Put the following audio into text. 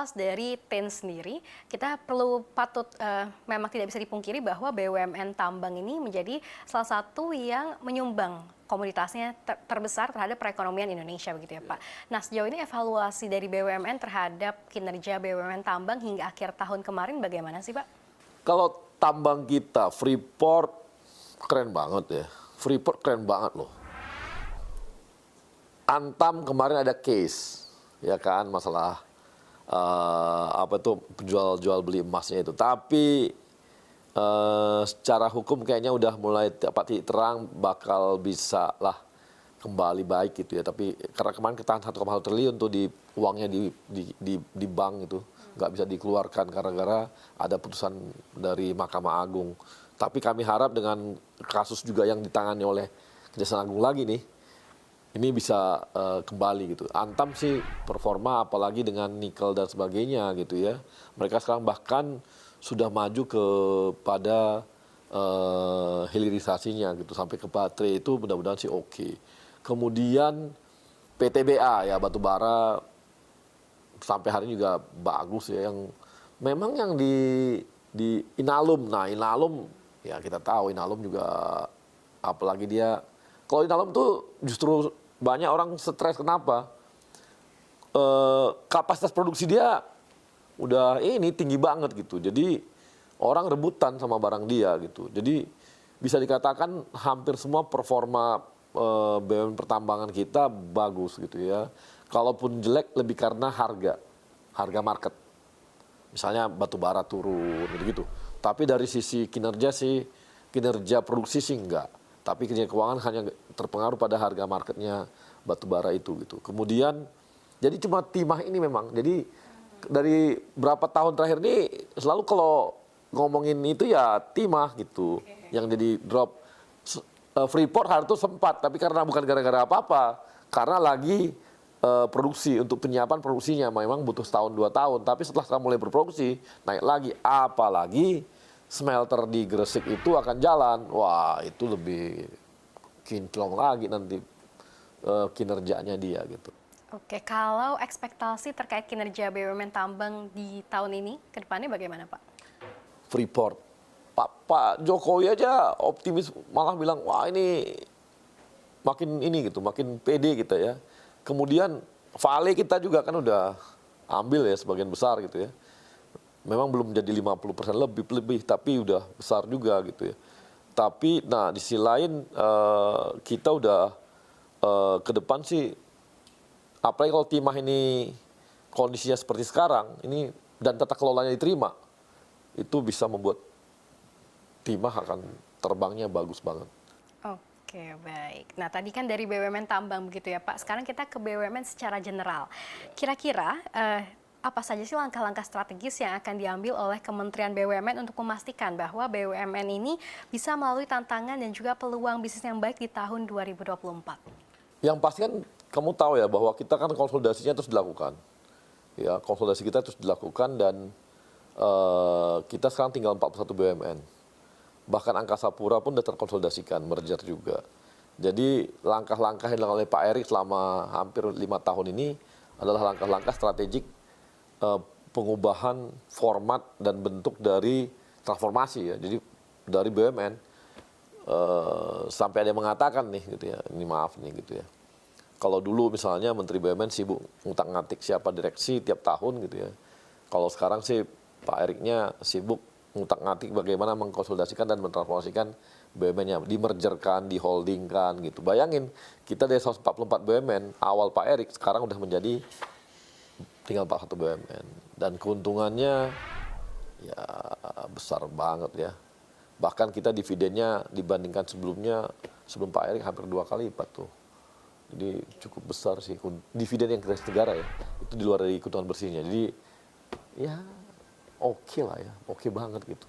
terlepas dari TEN sendiri, kita patut memang tidak bisa dipungkiri bahwa BUMN tambang ini menjadi salah satu yang menyumbang komoditasnya terbesar terhadap perekonomian Indonesia, begitu ya Pak. Nah, sejauh ini evaluasi dari BUMN terhadap kinerja BUMN tambang hingga akhir tahun kemarin bagaimana sih Pak? Kalau tambang kita, Freeport keren banget ya. Freeport keren banget loh. Antam kemarin ada case, ya kan, masalah apa itu jual beli emasnya itu. Tapi secara hukum kayaknya udah mulai dapat titik terang, bakal bisa lah kembali baik gitu ya. Tapi karena kemarin ketahan 1,1 triliun tuh di uangnya di bank itu nggak bisa dikeluarkan gara-gara ada putusan dari Mahkamah Agung. Tapi kami harap dengan kasus juga yang ditangani oleh Kejaksaan Agung lagi nih, ini bisa kembali gitu. Antam sih performa apalagi dengan nikel dan sebagainya gitu ya. Mereka sekarang bahkan sudah maju kepada hilirisasinya gitu sampai ke baterai itu mudah-mudahan sih oke. Kemudian PTBA ya batubara sampai hari ini juga bagus ya, yang memang yang di Inalum. Nah, Inalum ya kita tahu Inalum juga apalagi dia kalau Inalum tuh justru banyak orang stres kenapa? Kapasitas produksi dia udah ini tinggi banget gitu. Jadi orang rebutan sama barang dia gitu. Jadi bisa dikatakan hampir semua performa BUMN pertambangan kita bagus gitu ya. Kalaupun jelek lebih karena harga market. Misalnya batu bara turun gitu. Tapi dari sisi kinerja produksi sih enggak. Tapi kinerja keuangan hanya terpengaruh pada harga marketnya batu bara itu gitu. Kemudian jadi cuma timah ini memang. Jadi dari berapa tahun terakhir ini selalu kalau ngomongin itu ya timah gitu yang jadi drop. Freeport hari itu sempat, tapi karena bukan gara-gara apa-apa, karena lagi produksi untuk penyiapan produksinya memang butuh setahun 2 tahun. Tapi setelah kita mulai berproduksi naik lagi, apalagi smelter di Gresik itu akan jalan, wah itu lebih kinclong lagi nanti kinerjanya dia gitu. Oke, kalau ekspektasi terkait kinerja BUMN tambang di tahun ini ke depannya bagaimana Pak? Freeport, Pak Jokowi aja optimis malah bilang wah ini makin ini gitu, makin pede kita ya. Kemudian Vale kita juga kan udah ambil ya sebagian besar gitu ya. Memang belum jadi 50% lebih, tapi udah besar juga gitu ya. Tapi nah di sisi lain kita udah ke depan sih, apalagi kalau timah ini kondisinya seperti sekarang ini dan tata kelolanya diterima, itu bisa membuat timah akan terbangnya bagus banget. Oke, baik. Nah, tadi kan dari BUMN tambang begitu ya, Pak. Sekarang kita ke BUMN secara general. Kira-kira apa saja sih langkah-langkah strategis yang akan diambil oleh Kementerian BUMN untuk memastikan bahwa BUMN ini bisa melalui tantangan dan juga peluang bisnis yang baik di tahun 2024? Yang pasti kan kamu tahu ya bahwa kita kan konsolidasinya terus dilakukan. Ya, konsolidasi kita terus dilakukan dan kita sekarang tinggal 41 BUMN. Bahkan Angkasa Pura pun sudah terkonsolidasikan, merger juga. Jadi langkah-langkah yang dilakukan oleh Pak Erik selama hampir 5 tahun ini adalah langkah-langkah strategik pengubahan format dan bentuk dari transformasi ya. Jadi dari BUMN sampai ada yang mengatakan nih gitu ya, ini maaf nih gitu ya. Kalau dulu misalnya Menteri BUMN sibuk ngutak-ngatik siapa direksi tiap tahun gitu ya. Kalau sekarang sih Pak Eriknya sibuk ngutak-ngatik bagaimana mengkonsolidasikan dan mentransformasikan BUMN-nya, dimergerkan, diholdingkan gitu. Bayangin, kita dari 144 BUMN awal Pak Erik sekarang udah menjadi tinggal 41 BUMN. Dan keuntungannya ya besar banget ya. Bahkan kita dividennya dibandingkan sebelumnya, sebelum Pak Erik hampir 2 kali lipat tuh. Jadi cukup besar sih dividen yang kita negara ya. Itu di luar dari keuntungan bersihnya. Jadi ya oke lah ya, oke banget gitu.